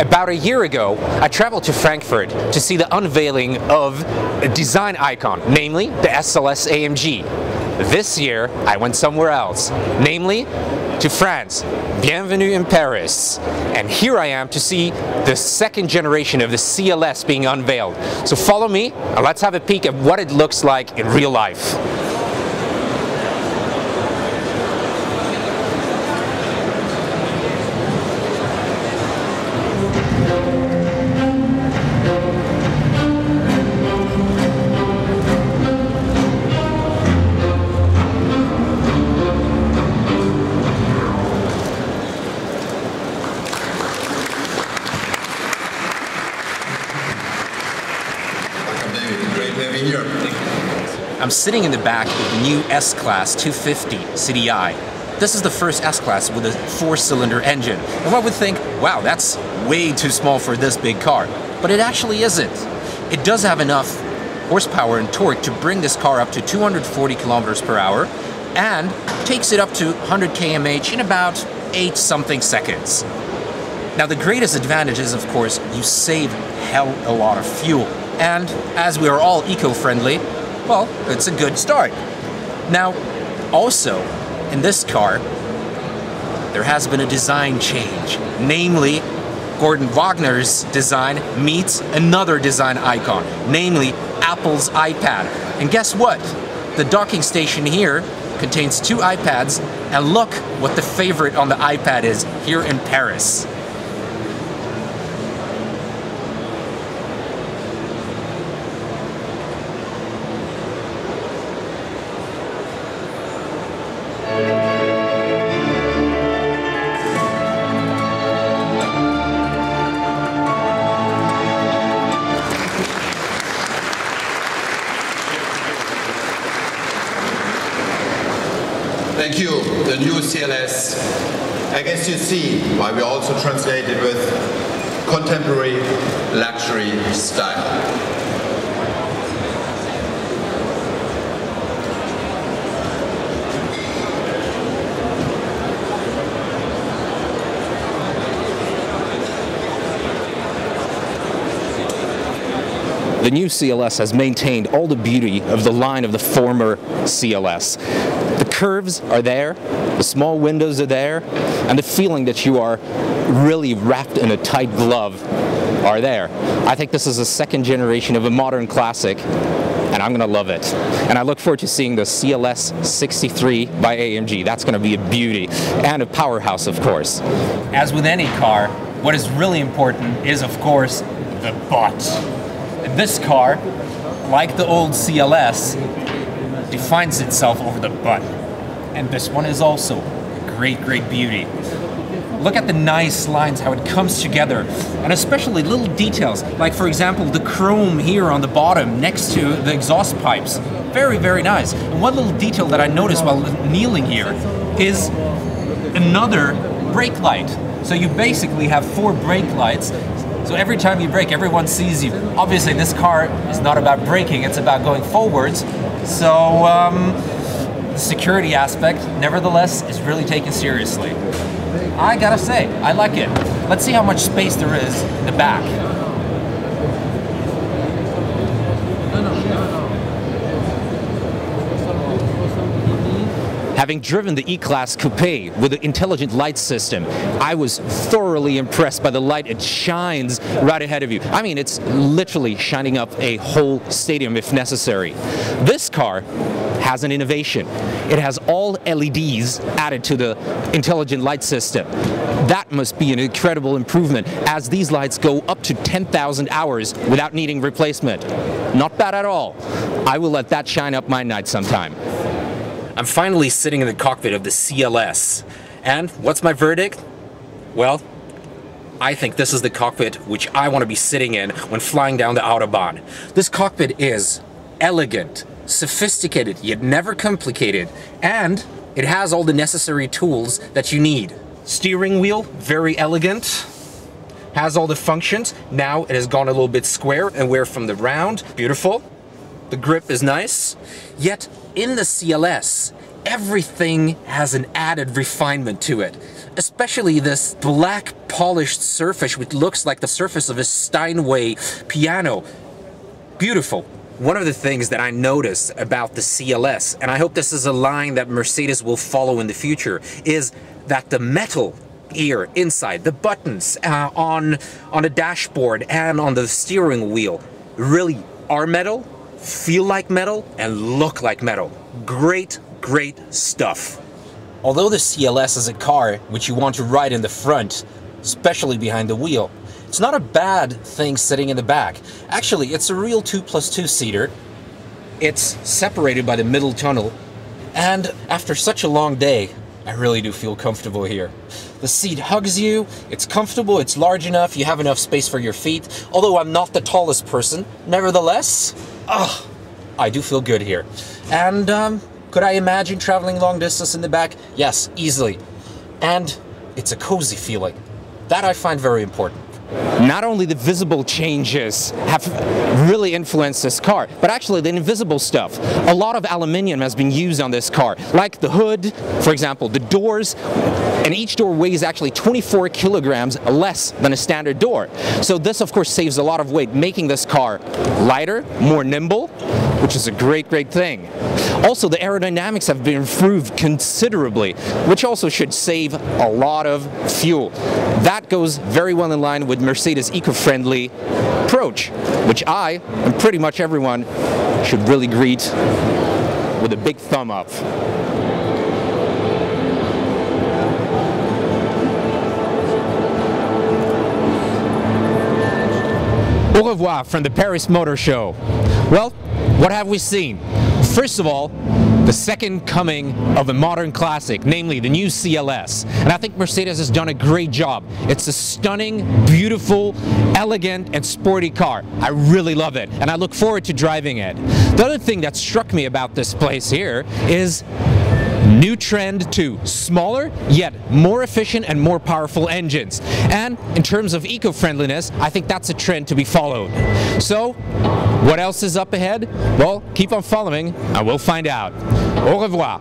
About a year ago, I traveled to Frankfurt to see the unveiling of a design icon, namely the SLS AMG. This year, I went somewhere else, namely to France. Bienvenue in Paris. And here I am to see the second generation of the CLS being unveiled. So follow me and let's have a peek at what it looks like in real life. I'm sitting in the back of the new S-Class 250 CDI. This is the first S-Class with a 4-cylinder engine. And one would think, wow, that's way too small for this big car. But it actually isn't. It does have enough horsepower and torque to bring this car up to 240 kilometers per hour and takes it up to 100 km in about 8-something seconds. Now the greatest advantage is, of course, you save hell a lot of fuel. And as we are all eco-friendly, well, it's a good start. Now, also, in this car, there has been a design change. Namely, Gordon Wagner's design meets another design icon, namely Apple's iPad. And guess what? The docking station here contains 2 iPads, and look what the favorite on the iPad is here in Paris. Thank you, the new CLS. I guess you see why we also translate it with contemporary luxury style. The new CLS has maintained all the beauty of the line of the former CLS. The curves are there, the small windows are there, and the feeling that you are really wrapped in a tight glove are there. I think this is a second generation of a modern classic, and I'm going to love it. And I look forward to seeing the CLS 63 by AMG. That's going to be a beauty, and a powerhouse, of course. As with any car, what is really important is, of course, the butt. This car, like the old CLS, defines itself over the butt. And this one is also a great, great beauty. Look at the nice lines, how it comes together. And especially little details, like for example, the chrome here on the bottom next to the exhaust pipes. Very, very nice. And one little detail that I noticed while kneeling here is another brake light. So you basically have 4 brake lights. So every time you brake, everyone sees you. Obviously, this car is not about braking, it's about going forwards. So the security aspect, nevertheless, is really taken seriously. I gotta say, I like it. Let's see how much space there is in the back. Having driven the E-Class Coupe with the intelligent light system, I was thoroughly impressed by the light. It shines right ahead of you. I mean, it's literally shining up a whole stadium if necessary. This car has an innovation. It has all LEDs added to the intelligent light system. That must be an incredible improvement, as these lights go up to 10,000 hours without needing replacement. Not bad at all. I will let that shine up my night sometime. I'm finally sitting in the cockpit of the CLS. And what's my verdict? Well, I think this is the cockpit which I want to be sitting in when flying down the Autobahn. This cockpit is elegant, sophisticated, yet never complicated, and it has all the necessary tools that you need. Steering wheel, very elegant, has all the functions. Now it has gone a little bit square and we're from the round. Beautiful. The grip is nice. Yet in the CLS, everything has an added refinement to it. especially this black polished surface which looks like the surface of a Steinway piano. Beautiful. One of the things that I notice about the CLS, and I hope this is a line that Mercedes will follow in the future, is that the metal here inside, the buttons on the dashboard and on the steering wheel really are metal, feel like metal, and look like metal. Great, great stuff. Although the CLS is a car which you want to ride in the front, especially behind the wheel, it's not a bad thing sitting in the back. Actually, it's a real 2+2 seater. It's separated by the middle tunnel, and after such a long day, I really do feel comfortable here. The seat hugs you, it's comfortable, it's large enough, you have enough space for your feet. Although I'm not the tallest person, nevertheless, I do feel good here. And could I imagine traveling long distance in the back? Yes, easily. And it's a cozy feeling. That I find very important. Not only the visible changes have really influenced this car, but actually the invisible stuff. A lot of aluminium has been used on this car, like the hood, for example, the doors, and each door weighs actually 24 kilograms less than a standard door. So this, of course, saves a lot of weight, making this car lighter, more nimble, which is a great, great thing. Also, the aerodynamics have been improved considerably, which also should save a lot of fuel. That goes very well in line with Mercedes' eco-friendly approach, which I, and pretty much everyone, should really greet with a big thumb up. Au revoir from the Paris Motor Show. Well, what have we seen? First of all, the second coming of a modern classic, namely the new CLS. And I think Mercedes has done a great job. It's a stunning, beautiful, elegant, and sporty car. I really love it, and I look forward to driving it. The other thing that struck me about this place here is new trend to smaller, yet more efficient and more powerful engines. And in terms of eco-friendliness, I think that's a trend to be followed. So, what else is up ahead? Well, keep on following and we'll find out. Au revoir.